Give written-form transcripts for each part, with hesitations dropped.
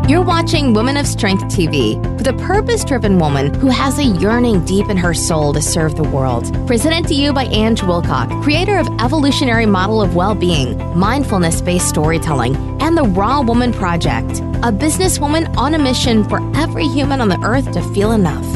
You're watching Women of Strength TV with a purpose-driven woman who has a yearning deep in her soul to serve the world. Presented to you by Ange Wilcock, creator of Evolutionary Model of Well-Being, Mindfulness-Based Storytelling, and the Raw Woman Project, a businesswoman on a mission for every human on the earth to feel enough.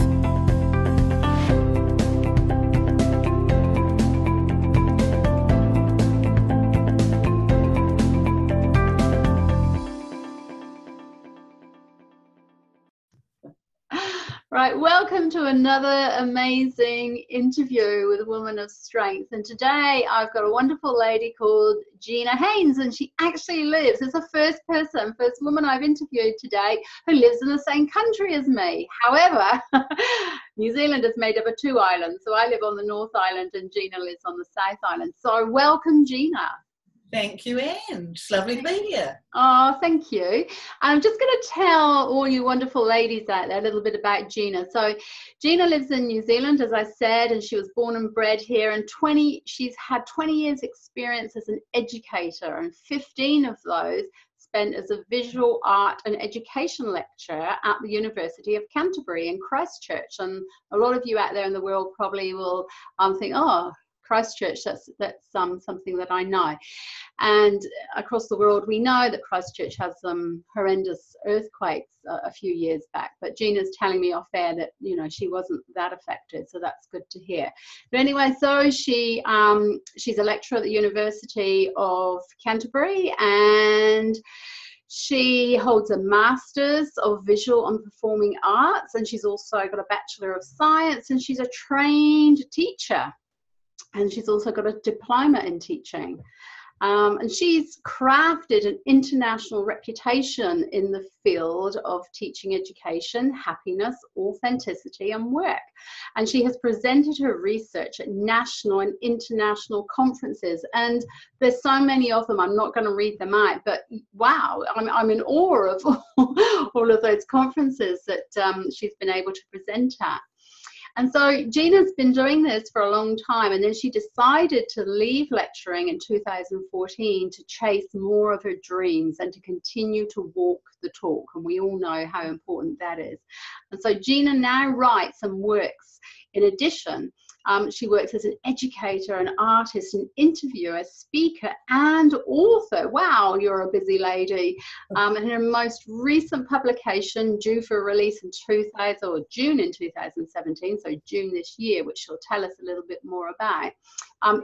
Right, welcome to another amazing interview with a woman of strength. And today I've got a wonderful lady called Gina Haines, and she actually lives, as the first woman I've interviewed today who lives in the same country as me. However, New Zealand is made up of two islands. So I live on the North Island and Gina lives on the South Island. So welcome, Gina. Thank you, Anne. It's lovely to be here. Oh, thank you. I'm just going to tell all you wonderful ladies out there a little bit about Gina. So Gina lives in New Zealand, as I said, and she was born and bred here. And she's had 20 years experience as an educator, and 15 of those spent as a visual art and education lecturer at the University of Canterbury in Christchurch. And a lot of you out there in the world probably will think, oh, Christchurch, that's something that I know. And across the world, we know that Christchurch has some horrendous earthquakes a few years back. But Gina's telling me off air that, you know, she wasn't that affected, so that's good to hear. But anyway, so she's a lecturer at the University of Canterbury, and she holds a Master's of Visual and Performing Arts, and she's also got a Bachelor of Science, and she's a trained teacher. And she's also got a diploma in teaching. And she's crafted an international reputation in the field of teaching education, happiness, authenticity, and work. And she has presented her research at national and international conferences. And there's so many of them, I'm not going to read them out, but wow, I'm in awe of all of those conferences that she's been able to present at. And so Gina's been doing this for a long time, and then she decided to leave lecturing in 2014 to chase more of her dreams and to continue to walk the talk. And we all know how important that is. And so Gina now writes and works. In addition, she works as an educator, an artist, an interviewer, speaker, and author. Wow, you're a busy lady. And her most recent publication, due for release in June in 2017, so June this year, which she'll tell us a little bit more about,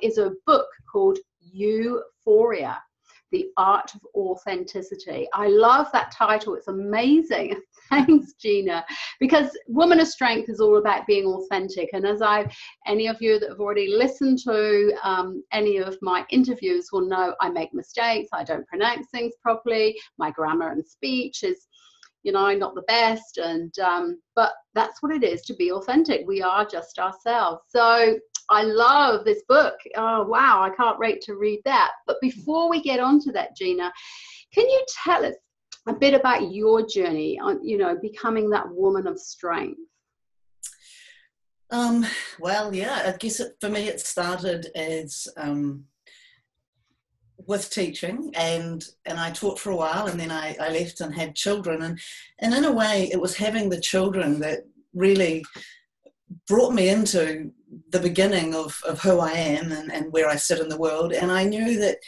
is a book called Euphoria: The Art of Authenticity. I love that title. It's amazing. Thanks, Gina. Because Woman of Strength is all about being authentic. And as any of you that have already listened to any of my interviews will know, I make mistakes. I don't pronounce things properly. My grammar and speech is, you know, not the best. And but that's what it is to be authentic. We are just ourselves. So I love this book. Oh, wow. I can't wait to read that. But before we get on to that, Gina, can you tell us a bit about your journey on, you know, becoming that woman of strength? Well, yeah, I guess for me it started as with teaching, and I taught for a while, and then I left and had children, and in a way it was having the children that really brought me into the beginning of who I am and where I sit in the world. And I knew that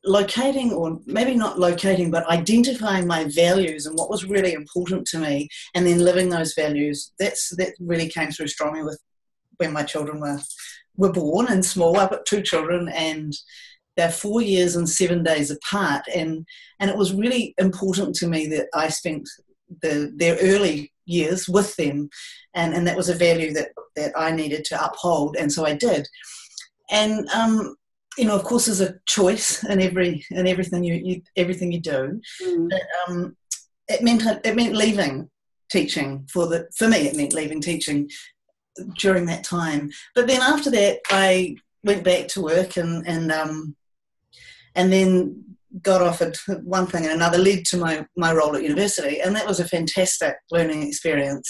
locating, or maybe not locating, but identifying my values and what was really important to me, and then living those values, that really came through strongly with when my children were born and small. I've got two children, and they're 4 years and 7 days apart, and it was really important to me that I spent their early years with them, and that was a value that I needed to uphold, and so I did. And you know, of course, there's a choice in everything you do. But, it meant leaving teaching for me. It meant leaving teaching during that time. But then after that, I went back to work, and then got offered one thing and another, led to my role at university, and that was a fantastic learning experience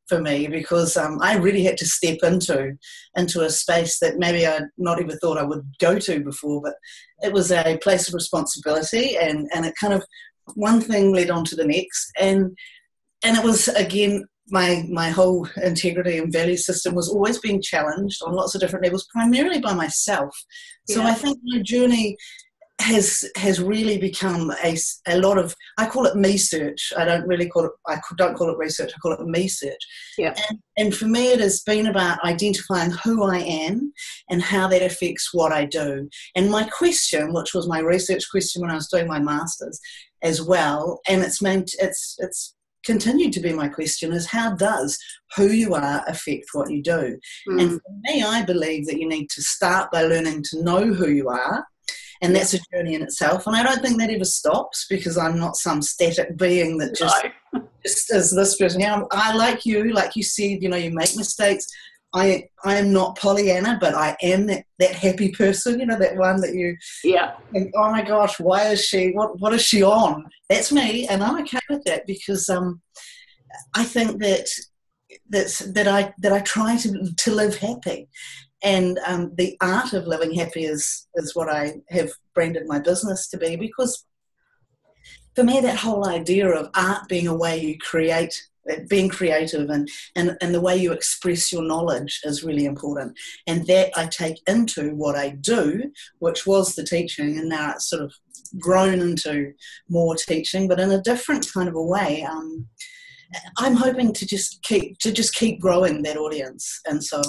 for me, because I really had to step into a space that maybe I'd not even thought I would go to before, but it was a place of responsibility, and it kind of one thing led on to the next, and it was, again, my whole integrity and value system was always being challenged on lots of different levels, primarily by myself. So I think my journey has really become a lot of, I call it me search. I don't call it research. I call it me search. Yeah. And for me, it has been about identifying who I am and how that affects what I do. And my question, which was my research question when I was doing my master's as well, and it's continued to be my question, is how does who you are affect what you do? And for me, I believe that you need to start by learning to know who you are, and that's a journey in itself. And I don't think that ever stops, because I'm not some static being that just is this person. I like you said, you make mistakes. I am not Pollyanna, but I am that happy person, that one that you think, oh my gosh, why is she, what is she on? That's me, and I'm okay with that, because I think that I try to live happy. And the art of living happy is what I have branded my business to be, because for me, that whole idea of art being a way you create, being creative and the way you express your knowledge is really important. And that I take into what I do, which was the teaching, and now it's sort of grown into more teaching, but in a different kind of a way. I'm hoping to just keep growing that audience. And so,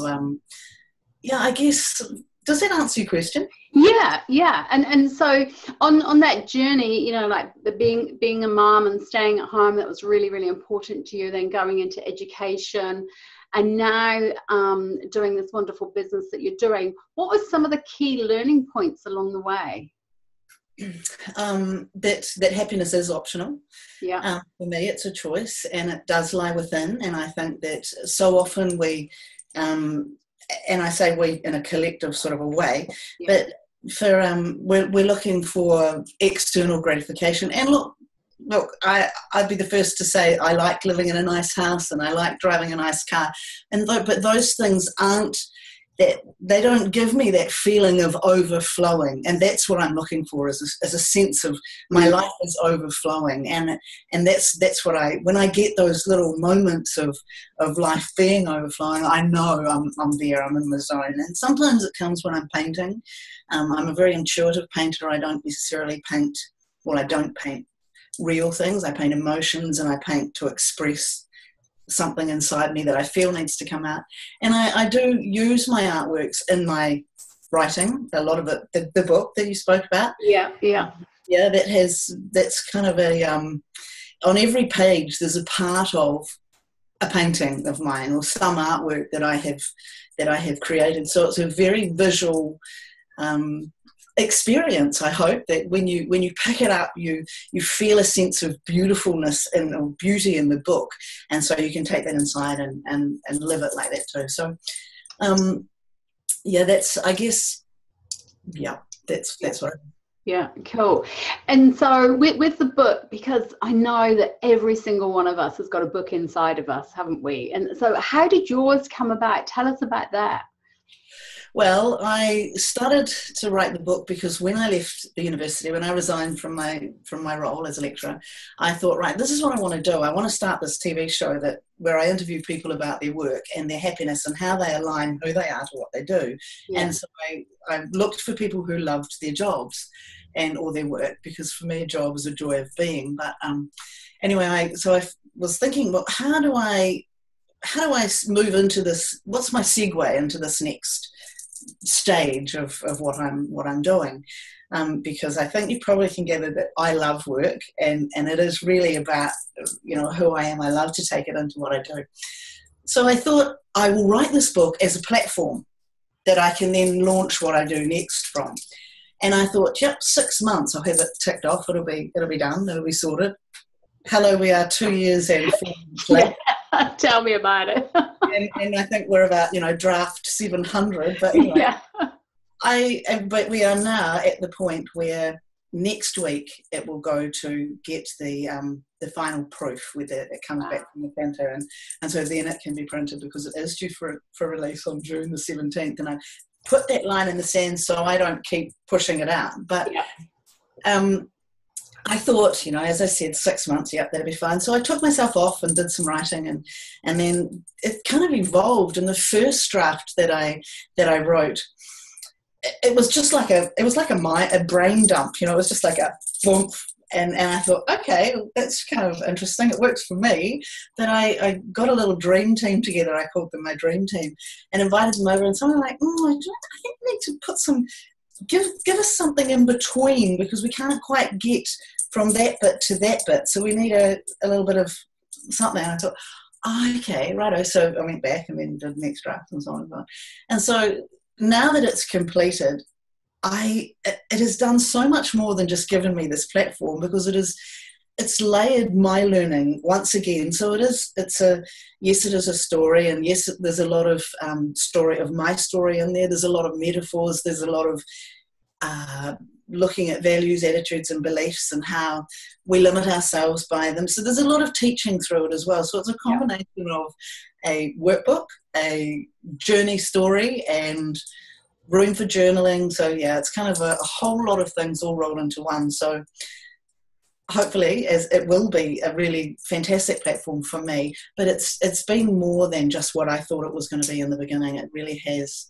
I guess, does that answer your question? Yeah. And so on that journey, like the being a mom and staying at home, that was really, really important to you, then going into education, and now doing this wonderful business that you're doing. What were some of the key learning points along the way? That happiness is optional. For me, it's a choice, and it does lie within. And I think that so often we, and I say we in a collective sort of a way, but for we're looking for external gratification. And look, I'd be the first to say I like living in a nice house and I like driving a nice car, but those things aren't. They don't give me that feeling of overflowing, and that's what I'm looking for, is a sense of my life is overflowing, and that's what when I get those little moments of life being overflowing, I know I'm there, I'm in the zone. And sometimes it comes when I'm painting. I'm a very intuitive painter. I don't necessarily paint real things. I paint emotions, and I paint to express something inside me that I feel needs to come out. And I do use my artworks in my writing, a lot of it, the book that you spoke about. That's kind of a on every page there's a part of a painting of mine or some artwork that I have created. So it's a very visual experience. I hope that when you pick it up, you feel a sense of beautifulness or beauty in the book, and so you can take that inside and live it like that too. So that's, I guess, that's what cool. And so with the book, because I know that every single one of us has got a book inside of us, haven't we? And so how did yours come about? Tell us about that. Well, I started to write the book because when I left the university, when I resigned from my role as a lecturer, I thought, right, this is what I want to do. I want to start this TV show where I interview people about their work and their happiness and how they align who they are to what they do. And so I looked for people who loved their jobs or their work, because for me, a job is a joy of being. But anyway, I was thinking, well, how do I move into this? What's my segue into this next stage of what I'm doing? Because I think you probably can gather that I love work, and it is really about who I am. I love to take it into what I do. So I thought I will write this book as a platform that I can then launch what I do next from. And I thought, 6 months, I'll have it ticked off. It'll be done. It'll be sorted. Hello, we are 2 years and 4 months late. Tell me about it. and I think we're about draft 700. But anyway, but we are now at the point where next week it will go to get the final proof, whether it comes back from the printer, and so then it can be printed, because it is due for release on June the 17th. And I put that line in the sand so I don't keep pushing it out. But I thought, as I said, 6 months, yep, that'll be fine. So I took myself off and did some writing, and then it kind of evolved. In the first draft that I wrote, it was just like a brain dump, it was just like a boom. And I thought, okay, that's kind of interesting. It works for me. Then I got a little dream team together. I called them my dream team, and invited them over. And someone like, I think we need to put some, give us something in between, because we can't quite get from that bit to that bit. So we need a little bit of something. And I thought, okay, righto. So I went back and then did the next draft and so on and so on. And so now that it's completed, it has done so much more than just given me this platform, because it's layered my learning once again. So it is a story, and yes, there's a lot of story of my story in there. There's a lot of metaphors. There's a lot of looking at values, attitudes, and beliefs, and how we limit ourselves by them. So there's a lot of teaching through it as well. So it's a combination of a workbook, a journey story, and room for journaling. So yeah, it's kind of a whole lot of things all rolled into one. So hopefully, as it will be a really fantastic platform for me, but it's been more than just what I thought it was going to be in the beginning. It really has.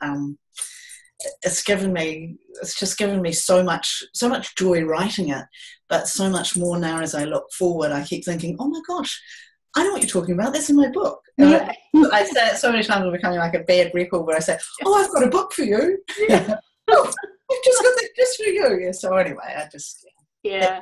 It's just given me so much joy writing it, but so much more now as I look forward. I keep thinking, oh my gosh, I know what you're talking about. That's in my book. Yeah. I say it so many times, I'm becoming like a bad record where I say, oh, I've got a book for you. Yeah. Oh, I've just got that just for you. Yeah. So anyway, I just yeah.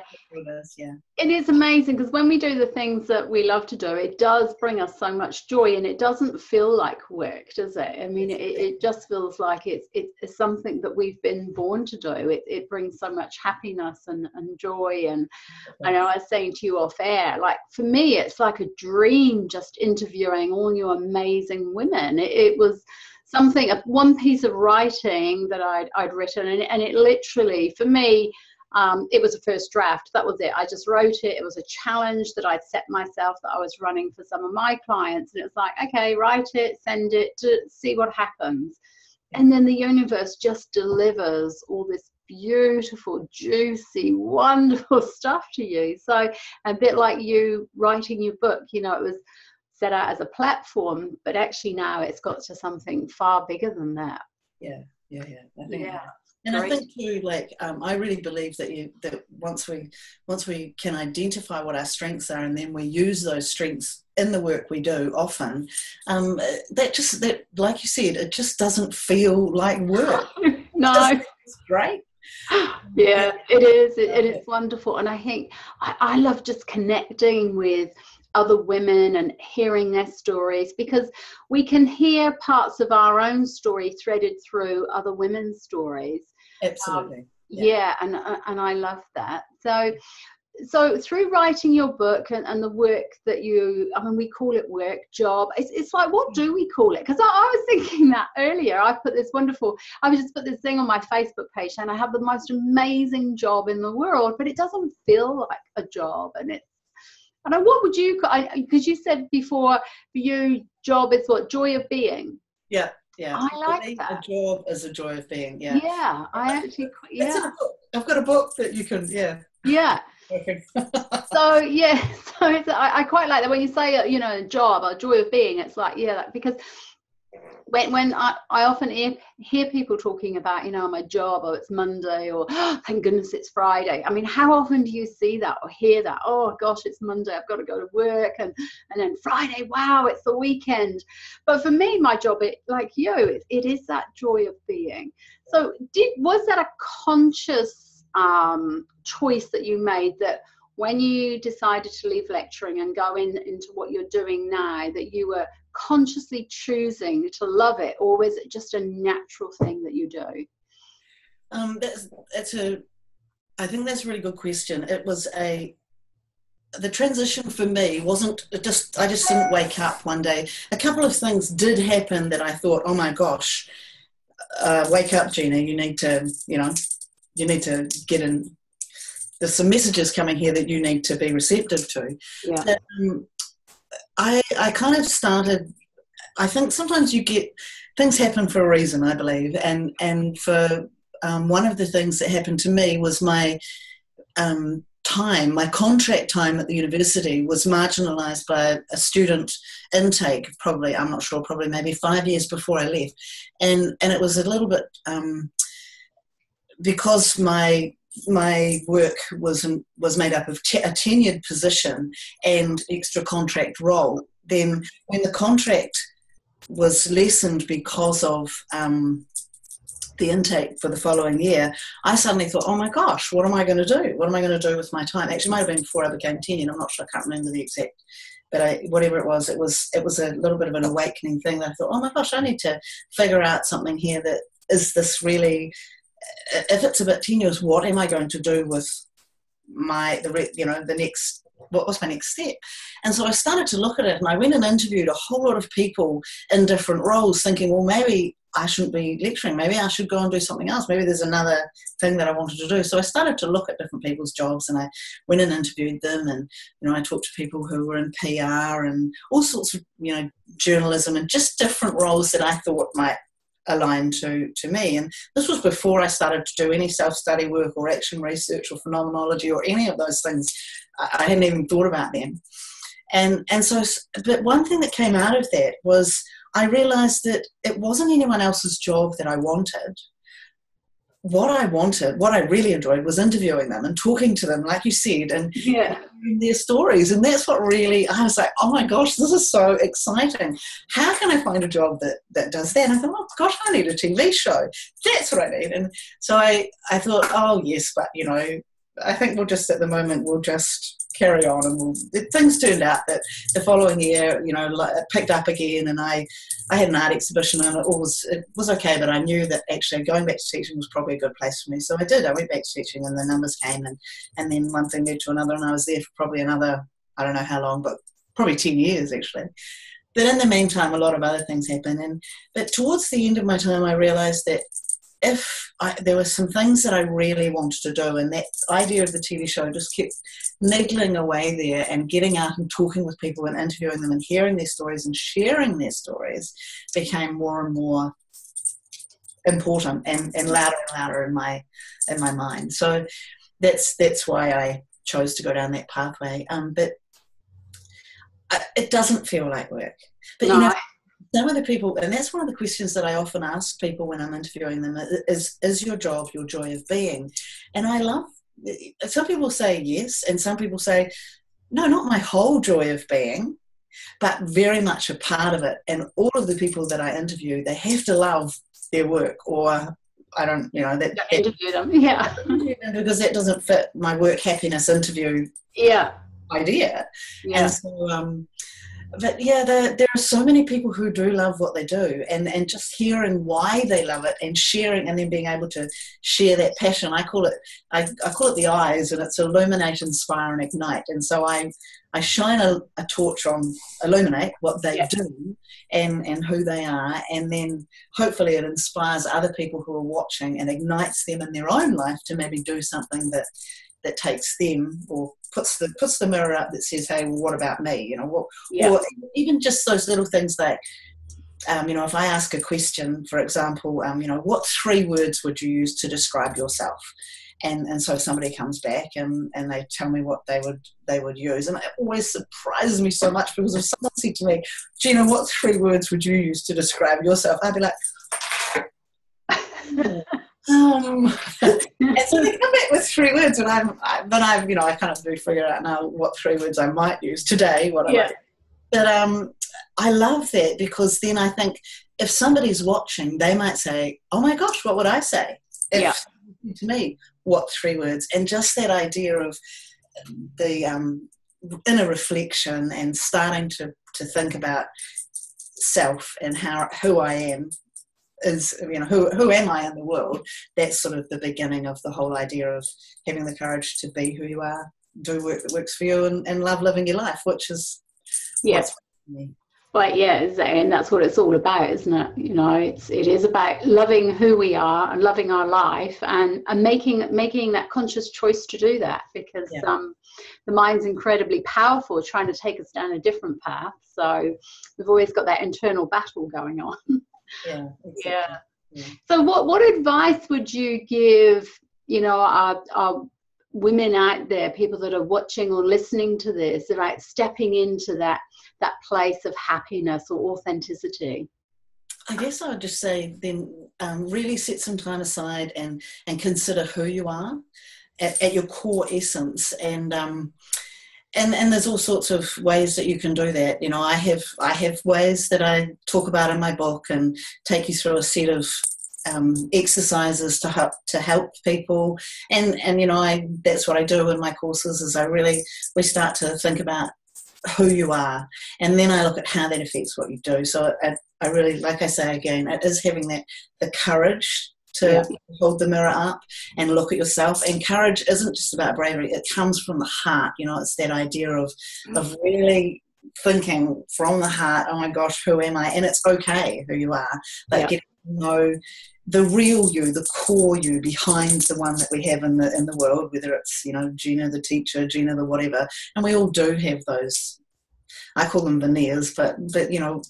Yeah. It is amazing, because when we do the things that we love to do, it does bring us so much joy, and it doesn't feel like work, does it? I mean, it just feels like it's something that we've been born to do. It brings so much happiness and joy. And I know I was saying to you off air, like for me, it's like a dream just interviewing all you amazing women. It was something, one piece of writing that I'd written, and it literally, for me, it was a first draft. That was it. I just wrote it. It was a challenge that I'd set myself, that I was running for some of my clients. And it was like, okay, write it, send it, to see what happens. And then the universe just delivers all this beautiful, juicy, wonderful stuff to you. So a bit like you writing your book, it was set out as a platform, but actually now it's got to something far bigger than that. Yeah. I think yeah. And Great. I think too, I really believe that once we can identify what our strengths are, and then we use those strengths in the work we do often, that like you said, it just doesn't feel like work. No, it's great. Yeah, it is. It is wonderful, and I think I love just connecting with other women and hearing their stories, because we can hear parts of our own story threaded through other women's stories. Absolutely. Yeah, and I love that. So through writing your book and the work that we call it work, job. It's like, what do we call it? Because I was thinking that earlier. I just put this thing on my Facebook page, and I have the most amazing job in the world, but it doesn't feel like a job. And what would you, because you said before, for you, job is what? Joy of being. Yeah. I like that. A job is a joy of being. Yeah. Yeah, It's in a book. I've got a book that you can. Yeah. Yeah. Okay. So I quite like that when you say job or joy of being. It's like, because when I often hear people talking about my job, or it's Monday, or thank goodness it's Friday. I mean, how often do you see that or hear that? Oh gosh, it's Monday, I've got to go to work, and then Friday, wow, it's the weekend. But for me, my job, it is that joy of being. So was that a conscious choice that you made, that when you decided to leave lecturing and go into what you're doing now, that you were consciously choosing to love it, or was it just a natural thing that you do? I think that's a really good question. It was the transition for me wasn't I just didn't wake up one day. A couple of things did happen that I thought, oh my gosh, wake up, Gina, you need to get in. There's some messages coming here that you need to be receptive to. Yeah. I kind of started, I think sometimes things happen for a reason, I believe. And for one of the things that happened to me was my time, my contract time at the university was marginalised by a student intake, probably, I'm not sure, probably maybe 5 years before I left. And it was a little bit, because my work was made up of a tenured position and extra contract role, then when the contract was lessened because of the intake for the following year, I suddenly thought, oh my gosh, what am I going to do? What am I going to do with my time? Actually, it might have been before I became tenured. I'm not sure. I can't remember the exact, but whatever it was a little bit of an awakening thing that I thought, oh my gosh, I need to figure out something here that is this really, if it's a bit tenuous, what am I going to do with the next, what was my next step? And so I started to look at it, and I went and interviewed a whole lot of people in different roles, thinking, well, maybe I shouldn't be lecturing, maybe I should go and do something else, maybe there's another thing that I wanted to do. So I started to look at different people's jobs, and I went and interviewed them, and I talked to people who were in PR and all sorts of journalism, and just different roles that I thought might align to me. And this was before I started to do any self-study work or action research or phenomenology or any of those things. I hadn't even thought about them. And so, but one thing that came out of that was I realised that it wasn't anyone else's job that I wanted. What I really enjoyed was interviewing them and talking to them, like you said, and hearing their stories. And that's what really, I was like, oh my gosh, this is so exciting. How can I find a job that does that? And I thought, oh gosh, I need a TV show. That's what I need. And so I thought, oh yes, but I think at the moment we'll just carry on, and things turned out that the following year, it picked up again, and I had an art exhibition, and it was okay, but I knew that actually going back to teaching was probably a good place for me. So I did. I went back to teaching, and the numbers came, and then one thing led to another, and I was there for probably another, I don't know how long, but probably 10 years actually. But in the meantime, a lot of other things happened. But towards the end of my time, I realised that there were some things that I really wanted to do, and that idea of the TV show just kept niggling away there, and getting out and talking with people and interviewing them and hearing their stories and sharing their stories became more and more important and louder and louder in my mind. So that's why I chose to go down that pathway. But it doesn't feel like work. But no. Some of the people, and that's one of the questions that I often ask people when I'm interviewing them, is your job your joy of being? And I love, some people say yes, and some people say, no, not my whole joy of being, but very much a part of it. And all of the people that I interview, they have to love their work, or I don't, interview them, yeah. Because that doesn't fit my work happiness interview idea. Yeah. And so, but yeah, there are so many people who do love what they do, and just hearing why they love it and sharing, and then being able to share that passion. I call it the eyes, and it's illuminate, inspire, and ignite. And so I shine a torch on illuminate what they do and who they are, and then hopefully it inspires other people who are watching and ignites them in their own life to maybe do something that takes them, or puts the mirror up that says, hey, well, what about me? Or even just those little things like, if I ask a question, for example, what 3 words would you use to describe yourself? And so somebody comes back and they tell me what they would use, and it always surprises me so much, because if someone said to me, Gina, what 3 words would you use to describe yourself? I'd be like, and so they come back with 3 words, and I kind of do figure out now what 3 words I might use today. But I love that, because then I think if somebody's watching, they might say, oh my gosh, what would I say? To me, what 3 words? And just that idea of the inner reflection and starting to think about self and who I am is, who am I in the world? That's sort of the beginning of the whole idea of having the courage to be who you are, do work that works for you, and love living your life, which is what's for me. Well, and that's what it's all about, isn't it? It is about loving who we are and loving our life, and making that conscious choice to do that, because the mind's incredibly powerful, trying to take us down a different path. So we've always got that internal battle going on. Yeah. So what advice would you give, our women out there, people that are watching or listening to this, about stepping into that place of happiness or authenticity? I guess I would just say then really set some time aside and consider who you are at your core essence, and there's all sorts of ways that you can do that. You know, I have ways that I talk about in my book and take you through a set of exercises to help people, and you know, that's what I do in my courses. Is we start to think about who you are, and then I look at how that affects what you do. So I really, like I say again, it is having the courage to hold the mirror up and look at yourself. And courage isn't just about bravery; it comes from the heart. You know, it's that idea of really thinking from the heart. Oh my gosh, who am I? And it's okay who you are, but getting to know the real you, the core you behind the one that we have in the world, whether it's, you know, Gina the teacher, Gina the whatever, and we all do have those. I call them veneers, but you know,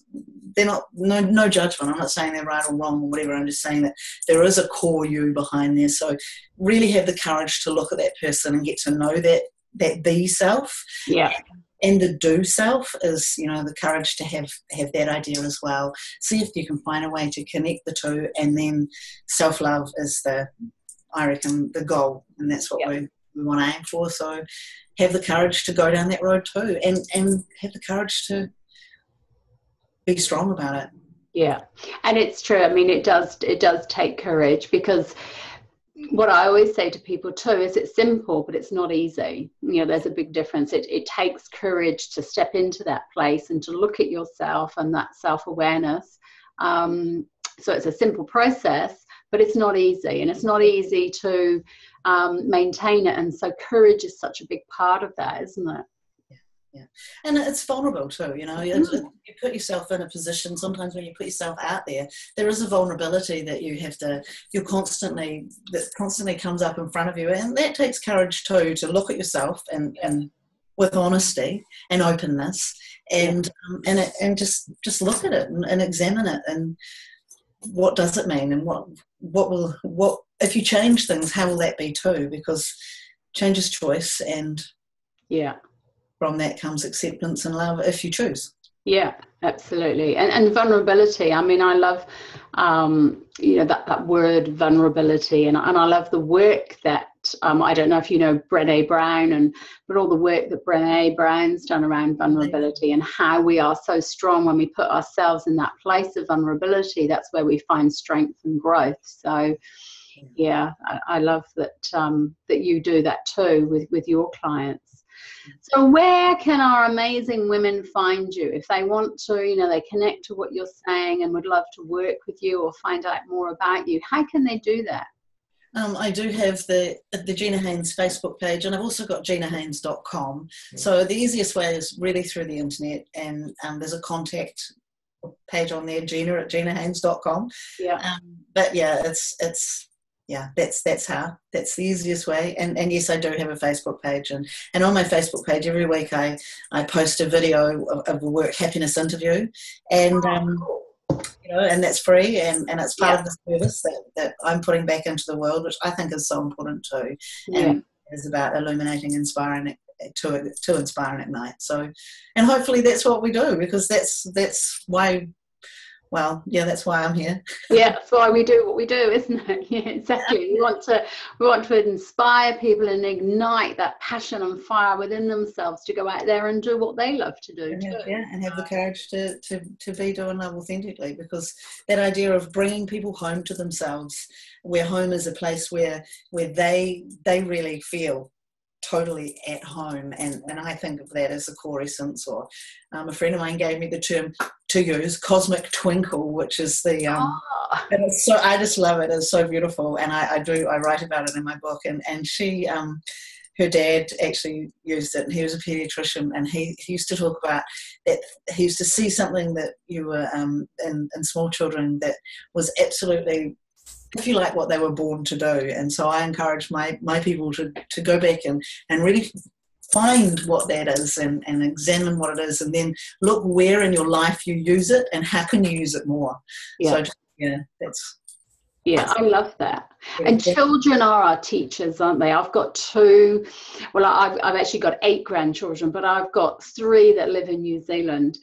they're not, no judgment. I'm not saying they're right or wrong or whatever. I'm just saying that there is a core you behind there. So really have the courage to look at that person and get to know that be self. Yeah. And the do self is, you know, the courage to have that idea as well. See if you can find a way to connect the two, and then self-love is I reckon, the goal, and that's what we want to aim for. So have the courage to go down that road too, and have the courage to be strong about it. Yeah, and it's true. I mean, it does take courage, because what I always say to people too is it's simple, but it's not easy. You know, there's a big difference. It takes courage to step into that place and to look at yourself and that self-awareness. So it's a simple process, but it's not easy, and it's not easy to maintain it. And so courage is such a big part of that, isn't it? Yeah, and it's vulnerable too, you know. You put yourself in a position, sometimes when you put yourself out there is a vulnerability that that constantly comes up in front of you, and that takes courage too, to look at yourself and with honesty and openness, and just look at it and examine it, and what does it mean, and what if you change things, how will that be too? Because change is choice, and from that comes acceptance and love if you choose. Yeah, absolutely. And vulnerability. I mean, I love, you know, that word vulnerability, and I love the work that, I don't know if you know Brené Brown, but all the work that Brené Brown's done around vulnerability, and how we are so strong when we put ourselves in that place of vulnerability. That's where we find strength and growth. So yeah, I love that, that you do that too with your clients. So where can our amazing women find you if they want to, you know, they connect to what you're saying and would love to work with you or find out more about you? How can they do that? I do have the Gina Haines Facebook page, and I've also got GinaHainesTV.com. So the easiest way is really through the internet, and there's a contact page on there, Gina at GinaHainesTV.com. Yeah. But yeah, that's the easiest way. And yes, I do have a Facebook page, and on my Facebook page every week I post a video of a work happiness interview, and you know, and that's free, and it's part of the service that I'm putting back into the world, which I think is so important too. And it's about illuminating, inspiring to inspire and ignite. So, and hopefully that's what we do, because that's why. Well, yeah, that's why I'm here. Yeah, that's why we do what we do, isn't it? Yeah, exactly. We want to inspire people and ignite that passion and fire within themselves to go out there and do what they love to do too. Yeah, and have the courage to be doing love authentically, because that idea of bringing people home to themselves, where home is a place where they really feel totally at home, and I think of that as a core essence. Or a friend of mine gave me the term to use, cosmic twinkle, which is the and it's so, I just love it. It's so beautiful, and I write about it in my book. And she her dad actually used it, and he was a pediatrician, and he used to talk about that. He used to see something that you were in small children that was absolutely, if you like, what they were born to do. And so I encourage my people to go back and really find what that is, and examine what it is, and then look where in your life you use it and how can you use it more. So that's Yeah, I love that. And children are our teachers, aren't they? I've got two, well, I've actually got 8 grandchildren, but I've got 3 that live in New Zealand.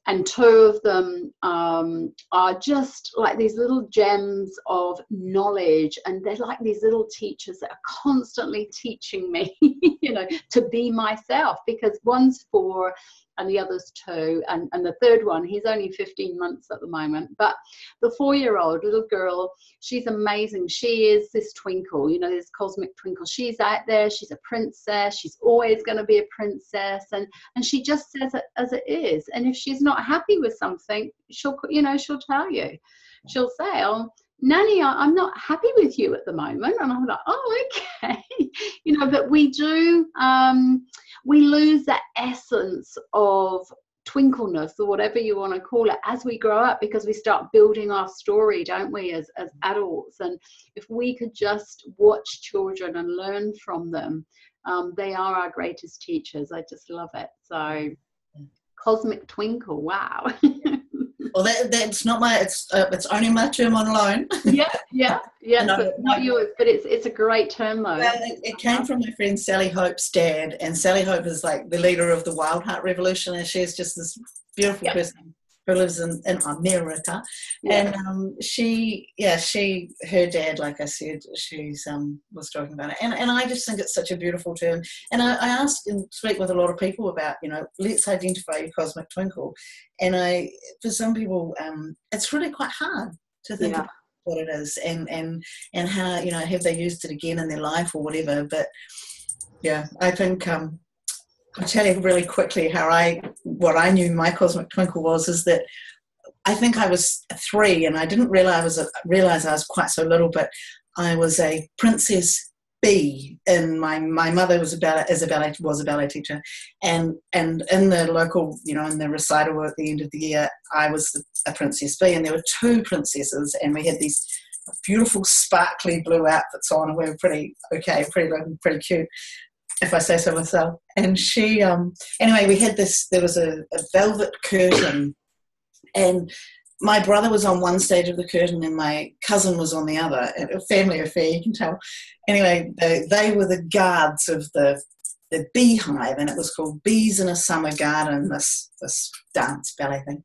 And 2 of them are just like these little gems of knowledge. And they're like these little teachers that are constantly teaching me, you know, to be myself, because one's 4 and the other's 2. And the third one, he's only 15 months at the moment. But the 4-year-old little girl, she's amazing. She is this Twinkle, you know, this cosmic Twinkle. She's out there. She's a princess. She's always going to be a princess. And she just says it as it is. And if she's not happy with something, she'll tell you. She'll say, oh, Nanny, I'm not happy with you at the moment. And I'm like, oh, okay. You know, but we do, we lose that essence of twinkleness, or whatever you want to call it, as we grow up, because we start building our story, don't we, as adults. And if we could just watch children and learn from them, they are our greatest teachers. I just love it. So cosmic Twinkle, wow. Well, that's not my, it's only my term on loan. Yeah. So not yours, but it's a great term though. Well, it came from my friend Sally Hope's dad, and Sally Hope is like the leader of the Wild Heart Revolution, and she's just this beautiful person who lives in America. And her dad, like I said, she's was talking about it, and I just think it's such a beautiful term. And I ask and speak with a lot of people about, you know, let's identify your cosmic twinkle. And for some people, it's really quite hard to think about what it is and how, you know, have they used it again in their life or whatever. But yeah, I think I'll tell you really quickly what I knew my cosmic twinkle was, is that I think I was 3, and I didn't realize I was quite so little, but I was a princess bee. And my mother was a ballet teacher, and in the local, you know, in the recital at the end of the year, I was a princess bee, and there were 2 princesses, and we had these beautiful sparkly blue outfits on, and we were pretty cute, if I say so myself. And she, anyway, we had this, there was a velvet curtain, and my brother was on one stage of the curtain and my cousin was on the other. A family affair, you can tell. Anyway, they were the guards of the beehive, and it was called Bees in a Summer Garden, this dance ballet thing.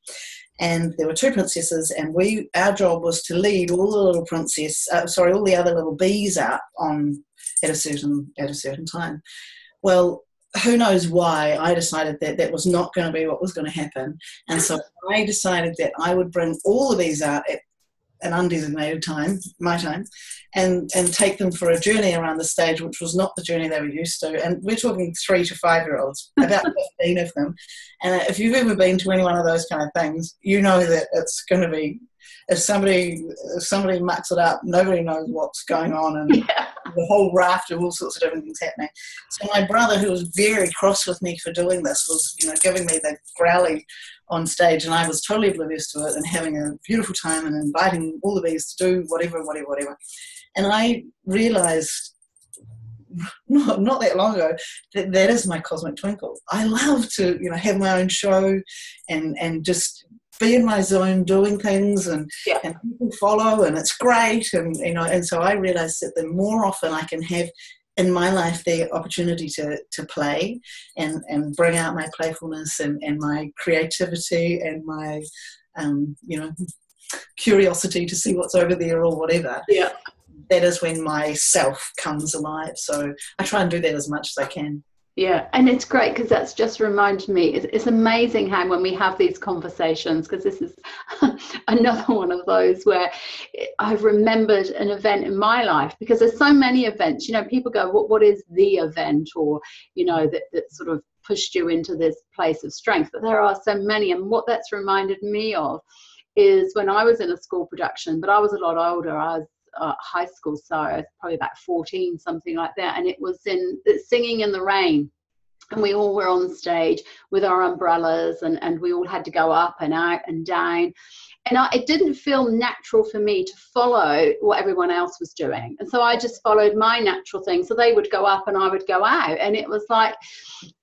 And there were 2 princesses, and our job was to lead all the little all the other little bees out at a certain time. Well, who knows why I decided that was not going to be what was going to happen. And so I decided that I would bring all of these out at an undesignated time, my time, and take them for a journey around the stage, which was not the journey they were used to. And we're talking 3 to 5-year-olds, about 15 of them. And if you've ever been to any one of those kind of things, you know that it's going to be, if somebody mucks it up, nobody knows what's going on, and the whole raft of all sorts of different things happening. So my brother, who was very cross with me for doing this, was, you know, giving me the growly on stage, and I was totally oblivious to it and having a beautiful time and inviting all the bees to do whatever. And I realised not that long ago that is my cosmic twinkle. I love to, you know, have my own show and just be in my zone doing things, and people follow, and it's great. And, you know, and so I realised that the more often I can have in my life the opportunity to play and bring out my playfulness and my creativity and my you know, curiosity to see what's over there or whatever, that is when my self comes alive. So I try and do that as much as I can. Yeah, and it's great because that's just reminded me, it's amazing how when we have these conversations, because this is another one of those where I've remembered an event in my life, because there's so many events, you know, people go, what is the event, or, you know, that sort of pushed you into this place of strength, but there are so many. And what that's reminded me of is when I was in a school production, but I was a lot older, I was high school, so I was probably about 14, something like that, and it was in Singing in the Rain, and we all were on stage with our umbrellas, and we all had to go up and out and down, and it didn't feel natural for me to follow what everyone else was doing, and so I just followed my natural thing. So they would go up and I would go out, and it was like,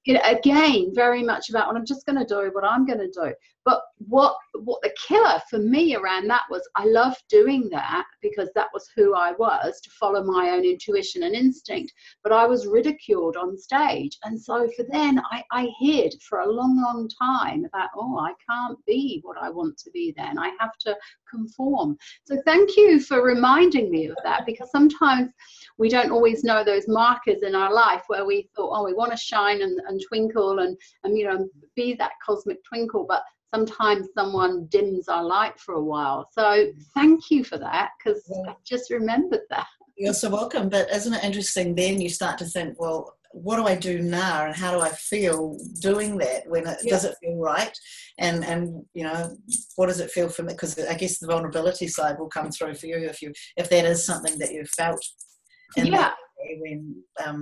you know, again, very much about what I'm just going to do, what I'm going to do. But what the killer for me around that was, I loved doing that because that was who I was, to follow my own intuition and instinct. But I was ridiculed on stage. And so for then, I hid for a long, long time about, oh, I can't be what I want to be then. I have to conform. So thank you for reminding me of that, because sometimes we don't always know those markers in our life where we thought, oh, we want to shine and twinkle and you know, be that cosmic twinkle, but sometimes someone dims our light for a while. So thank you for that, because I just remembered that. You're so welcome. But isn't it interesting, then you start to think, well, what do I do now, and how do I feel doing that? When it does it feel right, and you know, what does it feel for me? Because I guess the vulnerability side will come through for you if that is something that you've felt.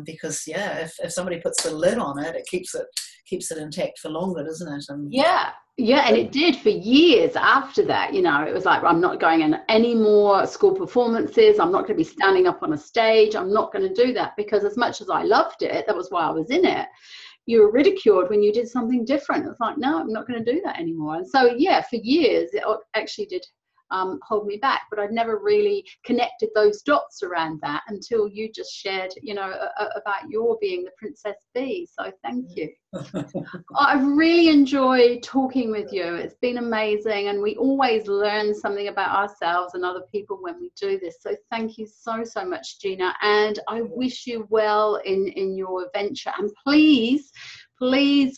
Because if somebody puts the lid on it, it keeps it intact for longer, doesn't it? And and it did for years after that. You know, it was like, I'm not going in any more school performances. I'm not going to be standing up on a stage. I'm not going to do that, because as much as I loved it, that was why I was in it. You were ridiculed when you did something different. It was like, no, I'm not going to do that anymore. And so, for years, it actually did hold me back, but I'd never really connected those dots around that until you just shared, you know, about your being the Princess Bee. So thank you. I've really enjoyed talking with you. It's been amazing, and we always learn something about ourselves and other people when we do this. So thank you so much, Gina, and I wish you well in your venture. And please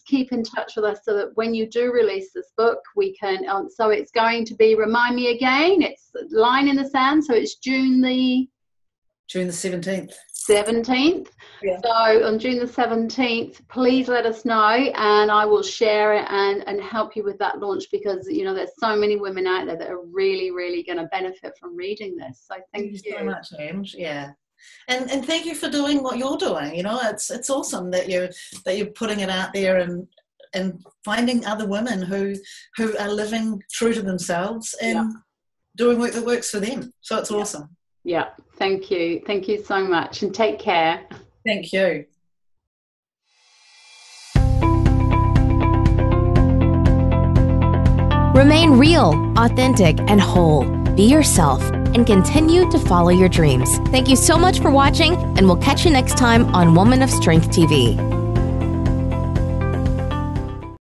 keep in touch with us so that when you do release this book, we can, so it's going to be, remind me again, it's Line in the Sand, so it's June the 17th. 17th. Yeah. So on June the 17th, please let us know, and I will share it and help you with that launch, because, you know, there's so many women out there that are really, really going to benefit from reading this. So thank you so much, Ange. Yeah. And thank you for doing what you're doing. You know, it's awesome that you're putting it out there and finding other women who are living true to themselves and doing work that works for them. So it's awesome. Yeah. Thank you so much, and take care. Thank you. Remain real, authentic, and whole. Be yourself and continue to follow your dreams. Thank you so much for watching, and we'll catch you next time on Woman of Strength TV.